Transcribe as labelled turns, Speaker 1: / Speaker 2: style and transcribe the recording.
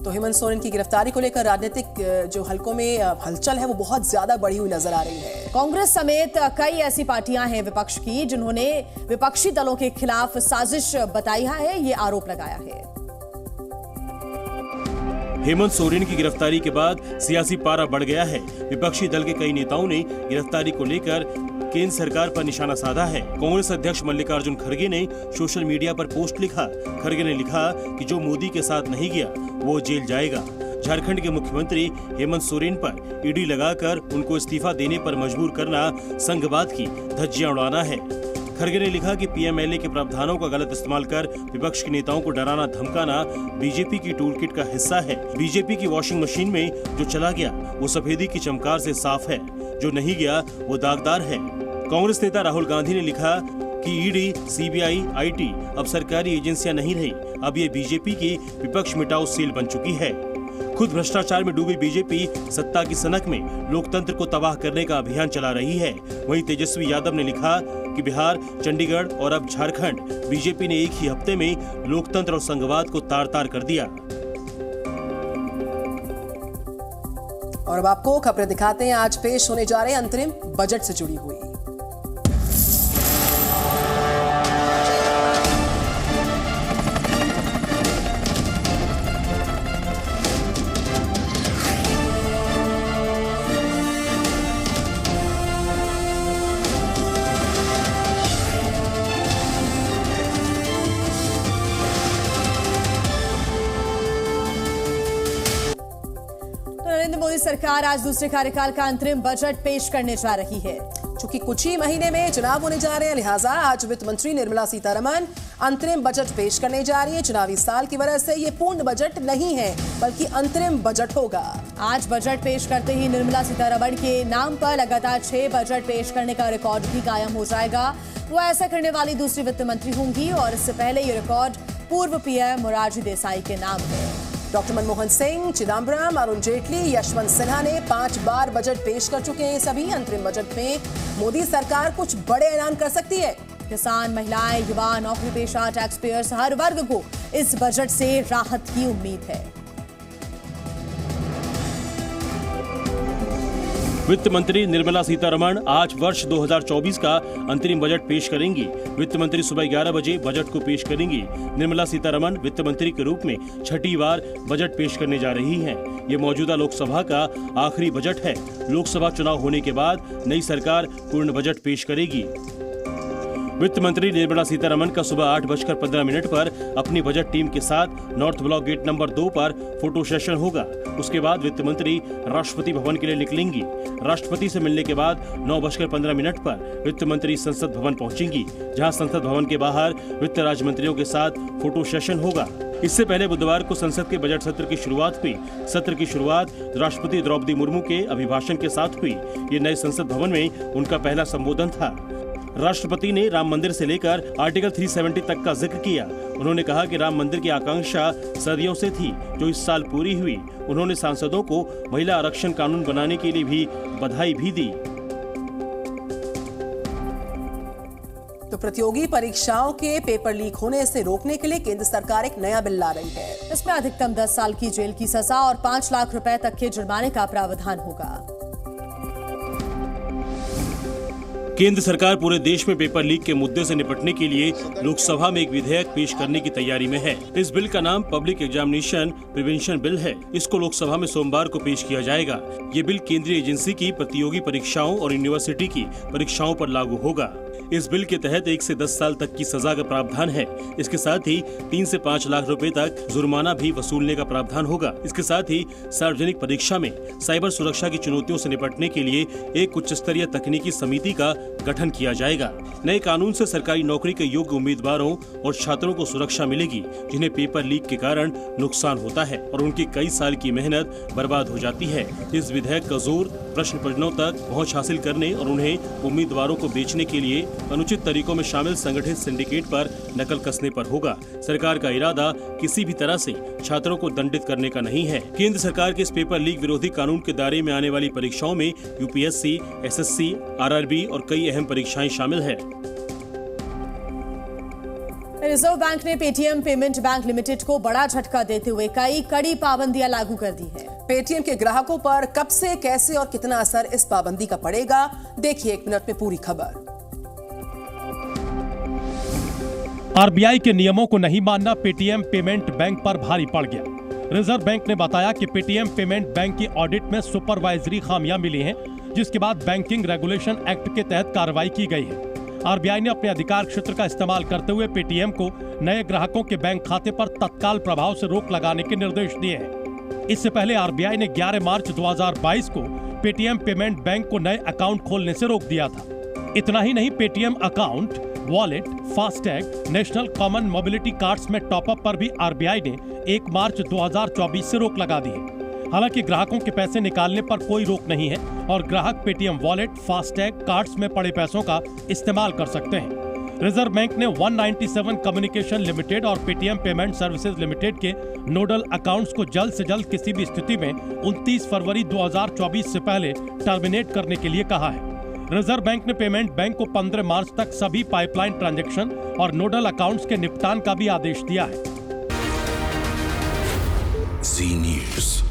Speaker 1: तो हेमंत सोरेन की गिरफ्तारी को लेकर राजनीतिक जो हलकों में हलचल है वो बहुत ज्यादा बढ़ी हुई नजर आ रही है।
Speaker 2: कांग्रेस समेत कई ऐसी पार्टियां हैं विपक्ष की जिन्होंने विपक्षी दलों के खिलाफ साजिश बताई है, ये आरोप लगाया है।
Speaker 3: हेमंत सोरेन की गिरफ्तारी के बाद सियासी पारा बढ़ गया है। विपक्षी दल के कई नेताओं ने गिरफ्तारी को लेकर केंद्र सरकार पर निशाना साधा है। कांग्रेस अध्यक्ष मल्लिकार्जुन खड़गे ने सोशल मीडिया पर पोस्ट लिखा। खड़गे ने लिखा कि जो मोदी के साथ नहीं गया वो जेल जाएगा। झारखंड के मुख्यमंत्री हेमंत सोरेन पर ईडी लगाकर उनको इस्तीफा देने पर मजबूर करना संघवाद की धज्जियां उड़ाना है। खड़गे ने लिखा कि पीएमएलए के प्रावधानों का गलत इस्तेमाल कर विपक्ष के नेताओं को डराना धमकाना बीजेपी की टूलकिट का हिस्सा है। बीजेपी की वॉशिंग मशीन में जो चला गया वो सफेदी की चमकार से साफ है, जो नहीं गया वो दागदार है। कांग्रेस नेता राहुल गांधी ने लिखा कि ईडी, सीबीआई, आईटी अब सरकारी एजेंसियां नहीं रही, अब ये बीजेपी की विपक्ष मिटाओ सेल बन चुकी है। खुद भ्रष्टाचार में डूबी बीजेपी सत्ता की सनक में लोकतंत्र को तबाह करने का अभियान चला रही है। वहीं तेजस्वी यादव ने लिखा कि बिहार, चंडीगढ़ और अब झारखंड, बीजेपी ने एक ही हफ्ते में लोकतंत्र और संघवाद को तार-तार कर दिया।
Speaker 1: और अब आपको खबरें दिखाते हैं आज पेश होने जा रहे अंतरिम बजट से जुड़ी हुई।
Speaker 2: नरेंद्र मोदी सरकार आज दूसरे कार्यकाल का अंतरिम बजट पेश करने जा रही है।
Speaker 1: चूंकि कुछ ही महीने में चुनाव होने जा रहे हैं, लिहाजा आज वित्त मंत्री निर्मला सीतारमण अंतरिम बजट पेश करने जा रही है। चुनावी साल की वजह से ये पूर्ण बजट नहीं है बल्कि अंतरिम बजट होगा।
Speaker 2: आज बजट पेश करते ही निर्मला सीतारमण के नाम पर लगातार 6 बजट पेश करने का रिकॉर्ड भी कायम हो जाएगा। वो ऐसा करने वाली दूसरी वित्त मंत्री होंगी और इससे पहले ये रिकॉर्ड पूर्व पीएम मोरारजी देसाई के नाम है।
Speaker 1: डॉक्टर मनमोहन सिंह, चिदम्बरम, अरुण जेटली, यशवंत सिन्हा ने 5 बार बजट पेश कर चुके हैं। सभी अंतरिम बजट में मोदी सरकार कुछ बड़े ऐलान कर सकती है।
Speaker 2: किसान, महिलाएं, युवा, नौकरी पेशा, टैक्स पेयर्स, हर वर्ग को इस बजट से राहत की उम्मीद है।
Speaker 3: वित्त मंत्री निर्मला सीतारमण आज वर्ष 2024 का अंतरिम बजट पेश करेंगी। वित्त मंत्री सुबह 11 बजे बजट को पेश करेंगी। निर्मला सीतारमण वित्त मंत्री के रूप में 6ठी बार बजट पेश करने जा रही हैं। ये मौजूदा लोकसभा का आखिरी बजट है। लोकसभा चुनाव होने के बाद नई सरकार पूर्ण बजट पेश करेगी। वित्त मंत्री निर्मला सीतारमण का सुबह 8:15 पर अपनी बजट टीम के साथ नॉर्थ ब्लॉक गेट नंबर 2 पर फोटो सेशन होगा। उसके बाद वित्त मंत्री राष्ट्रपति भवन के लिए निकलेंगी। राष्ट्रपति से मिलने के बाद 9:15 पर वित्त मंत्री संसद भवन पहुंचेंगी, जहां संसद भवन के बाहर वित्त राज्य मंत्रियों के साथ फोटो सेशन होगा। इससे पहले बुधवार को संसद के बजट सत्र की शुरुआत हुई। सत्र की शुरुआत राष्ट्रपति द्रौपदी मुर्मू के अभिभाषण के साथ हुई। ये नए संसद भवन में उनका पहला संबोधन था। राष्ट्रपति ने राम मंदिर से लेकर आर्टिकल 370 तक का जिक्र किया। उन्होंने कहा कि राम मंदिर की आकांक्षा सदियों से थी, जो इस साल पूरी हुई। उन्होंने सांसदों को महिला आरक्षण कानून बनाने के लिए भी बधाई भी दी।
Speaker 1: तो प्रतियोगी परीक्षाओं के पेपर लीक होने से रोकने के लिए केंद्र सरकार एक नया बिल ला रही है।
Speaker 2: इसमें अधिकतम 10 साल की जेल की सजा और 5 लाख रुपए तक के जुर्माने का प्रावधान होगा।
Speaker 3: केंद्र सरकार पूरे देश में पेपर लीक के मुद्दे से निपटने के लिए लोकसभा में एक विधेयक पेश करने की तैयारी में है। इस बिल का नाम पब्लिक एग्जामिनेशन प्रिवेंशन बिल है। इसको लोकसभा में सोमवार को पेश किया जाएगा। ये बिल केंद्रीय एजेंसी की प्रतियोगी परीक्षाओं और यूनिवर्सिटी की परीक्षाओं पर लागू होगा। इस बिल के तहत 1 से 10 साल तक की सजा का प्रावधान है। इसके साथ ही 3 से 5 लाख रुपए तक जुर्माना भी वसूलने का प्रावधान होगा। इसके साथ ही सार्वजनिक परीक्षा में साइबर सुरक्षा की चुनौतियों से निपटने के लिए एक उच्च स्तरीय तकनीकी समिति का गठन किया जाएगा। नए कानून से सरकारी नौकरी के योग्य उम्मीदवारों और छात्रों को सुरक्षा मिलेगी, जिन्हें पेपर लीक के कारण नुकसान होता है और उनकी कई साल की मेहनत बर्बाद हो जाती है। इस विधेयक का जोर प्रश्न पत्रों तक पहुंच हासिल करने और उन्हें उम्मीदवारों को बेचने के लिए अनुचित तरीकों में शामिल संगठित सिंडिकेट पर नकल कसने पर होगा। सरकार का इरादा किसी भी तरह से छात्रों को दंडित करने का नहीं है। केंद्र सरकार के इस पेपर लीक विरोधी कानून के दायरे में आने वाली परीक्षाओं में यूपीएससी, एसएससी, आरआरबी और कई अहम परीक्षाएं शामिल है।
Speaker 2: रिजर्व बैंक ने पेटीएम पेमेंट बैंक लिमिटेड को बड़ा झटका देते हुए कई कड़ी पाबंदियां लागू कर दी है।
Speaker 1: पेटीएम के ग्राहकों पर कब से, कैसे और कितना असर इस पाबंदी का पड़ेगा, देखिए 1 मिनट में पूरी खबर।
Speaker 4: आरबीआई के नियमों को नहीं मानना पेटीएम पेमेंट बैंक पर भारी पड़ गया। रिजर्व बैंक ने बताया कि पेटीएम पेमेंट बैंक की ऑडिट में सुपरवाइजरी खामियां मिली हैं, जिसके बाद बैंकिंग रेगुलेशन एक्ट के तहत कार्रवाई की गई है। आरबीआई ने अपने अधिकार क्षेत्र का इस्तेमाल करते हुए पेटीएम को नए ग्राहकों के बैंक खाते पर तत्काल प्रभाव से रोक लगाने के निर्देश दिए हैं। इससे पहले आरबीआई ने 11 मार्च 2022 को पेटीएम पेमेंट बैंक को नए अकाउंट खोलने से रोक दिया था। इतना ही नहीं, Paytm account, wallet, FASTag, national common mobility cards में टॉपअप पर भी आरबीआई ने 1 मार्च 2024 से रोक लगा दी है। हालांकि ग्राहकों के पैसे निकालने पर कोई रोक नहीं है और ग्राहक पेटीएम वॉलेट, फास्टैग, कार्ड्स में पड़े पैसों का इस्तेमाल कर सकते हैं। रिजर्व बैंक ने 197 कम्युनिकेशन लिमिटेड और पेटीएम पेमेंट सर्विसेज लिमिटेड के नोडल अकाउंट्स को जल्द से जल्द किसी भी स्थिति में 29 फरवरी 2024 से पहले टर्मिनेट करने के लिए कहा है। रिजर्व बैंक ने पेमेंट बैंक को 15 मार्च तक सभी पाइपलाइन ट्रांजैक्शन और नोडल अकाउंट्स के निपटान का भी आदेश दिया है।
Speaker 5: जी न्यूज़।